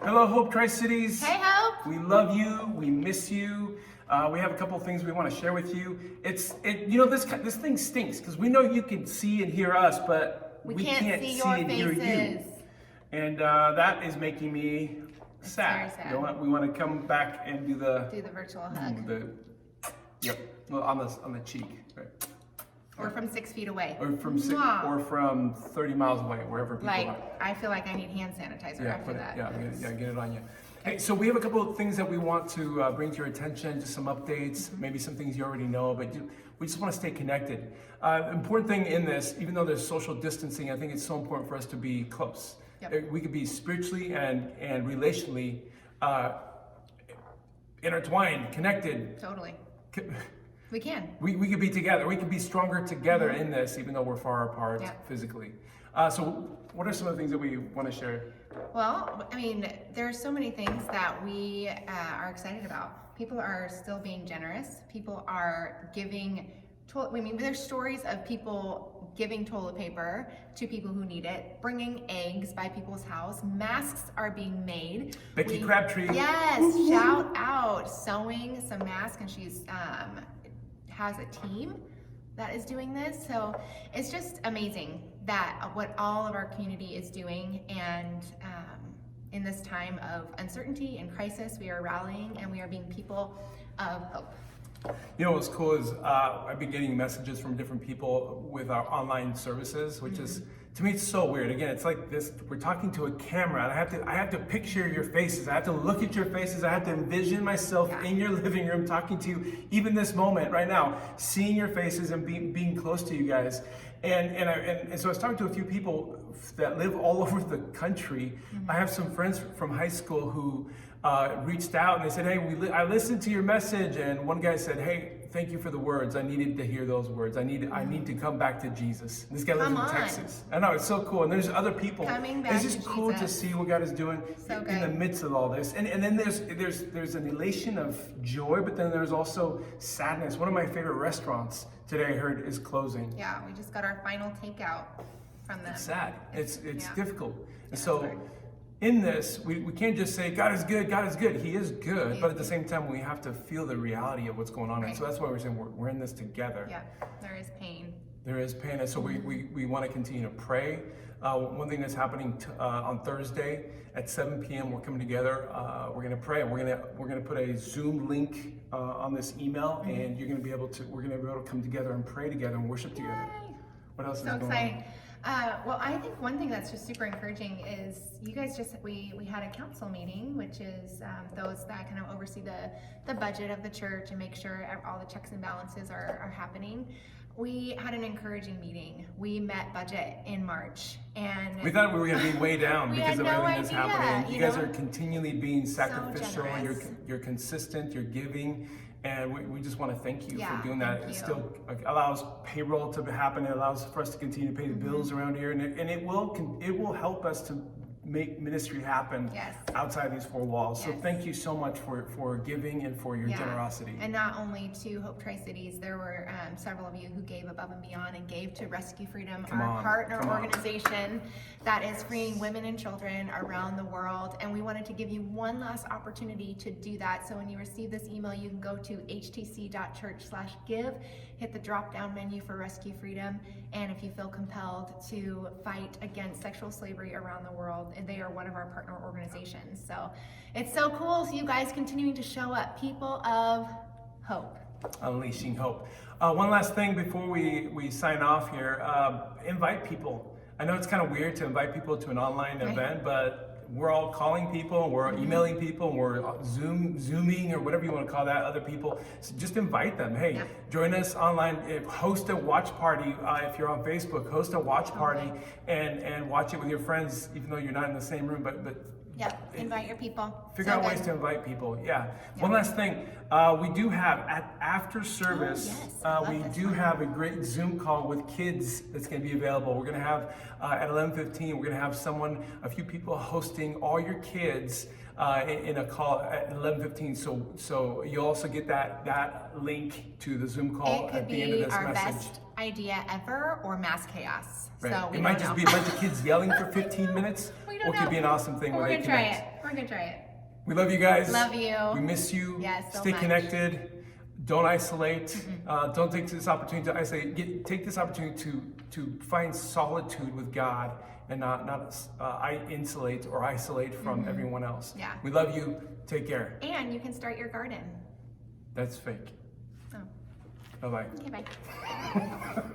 Hello, Hope Tri-Cities. Hey, Hope. We love you. We miss you. We have a couple of things we want to share with you. This thing stinks because we know you can see and hear us, but we can't see your and hear you. faces. And that is making me sad. very sad. You know what? We want to come back and do the virtual hug. well, on the cheek, right? Or from 6 feet away. Or from Mwah. 30 miles away, wherever people are. I feel like I need hand sanitizer after that. Get it on you. Hey, so we have a couple of things that we want to bring to your attention, just some updates, maybe some things you already know, but we just want to stay connected. Important thing in this, even though there's social distancing, I think it's so important for us to be close. Yep. We could be spiritually and relationally intertwined, connected. Totally. We can. We could be together. We could be stronger together in this, even though we're far apart physically. So what are some of the things that we want to share? Well, I mean, there are so many things that we are excited about. People are still being generous. People are giving. There's stories of people giving toilet paper to people who need it, bringing eggs by people's house. Masks are being made. Becky Crabtree. Yes, Woo-hoo. Shout out, sewing some masks, and she's has a team that is doing this. So it's just amazing that what all of our community is doing, and in this time of uncertainty and crisis, we are rallying and we are being people of hope. You know what's cool is I've been getting messages from different people with our online services, which is, to me, it's so weird. Again, it's like this: we're talking to a camera, and I have to picture your faces. I have to look at your faces. I have to envision myself in your living room talking to you, even this moment right now, seeing your faces and being close to you guys. And so I was talking to a few people that live all over the country. I have some friends from high school who reached out and they said, "Hey, I listened to your message," and one guy said, "Hey, thank you for the words. I needed to hear those words. I need to come back to Jesus." This guy lives in Texas. I know, it's so cool. And there's other people. Coming back it's just to cool Jesus. to see what God is doing So in the midst of all this. And then there's an elation of joy, but then there's also sadness. One of my favorite restaurants today I heard is closing. Yeah, we just got our final takeout from them. It's sad. It's difficult. And Yeah, so hard. in this, we can't just say God is good, God is good. He is good, He but is at the same time, we have to feel the reality of what's going on. And so that's why we're saying we're in this together. Yeah, there is pain. There is pain, and so we want to continue to pray. One thing that's happening on Thursday at 7 p.m. We're coming together. We're going to pray. We're going to put a Zoom link on this email, and we're going to be able to come together and pray together and worship together. Yay. What else is So going exciting. on? Well, I think one thing that's just super encouraging is you guys we had a council meeting, which is those that kind of oversee the budget of the church and make sure all the checks and balances are happening. We had an encouraging meeting. We met budget in March, and We thought we were going to be way down We because had of no everything that's idea, happening. You you guys know? are continually being sacrificial. generous. You're consistent. You're giving, and we just want to thank you Yeah, for doing that. thank It you. still allows payroll to happen. It allows for us to continue to pay the bills around here, and it will help us to make ministry happen Yes. outside these four walls. So Yes. thank you so much for giving and for your generosity. And not only to Hope Tri-Cities, there were several of you who gave above and beyond and gave to Rescue Freedom, our partner organization that is freeing women and children around the world. And we wanted to give you one last opportunity to do that. So when you receive this email, you can go to htc.church/give, hit the drop-down menu for Rescue Freedom. And if you feel compelled to fight against sexual slavery around the world, and they are one of our partner organizations. So it's so cool. So you guys continuing to show up, people of hope. Unleashing hope. One last thing before we sign off here. Invite people. I know it's kind of weird to invite people to an online event, but we're all calling people, we're emailing people, we're zooming or whatever you want to call that, other people. So just invite them. Hey, join us online. Host a watch party. If you're on Facebook, host a watch party and watch it with your friends, even though you're not in the same room. But Invite your people. Figure out ways to invite people. One last thing. We do have after service. We do have a great Zoom call with kids that's going to be available. We're going to have at 11:15. We're going to have a few people hosting all your kids in a call at 11:15. So you'll also get that link to the Zoom call at the end of this our message. best idea ever or mass chaos. Right. So It might just be a bunch of kids yelling for 15 minutes, We don't or it could know. be an awesome thing But where we're they gonna try connect. it. We're gonna try it. We love you guys. Love you. We miss you. Yes, so Stay much. connected. Don't isolate. Don't take this opportunity to isolate. Take this opportunity to find solitude with God and not insulate or isolate from everyone else. Yeah. We love you. Take care. And you can start your garden. That's fake. Oh, Bye bye. okay, bye.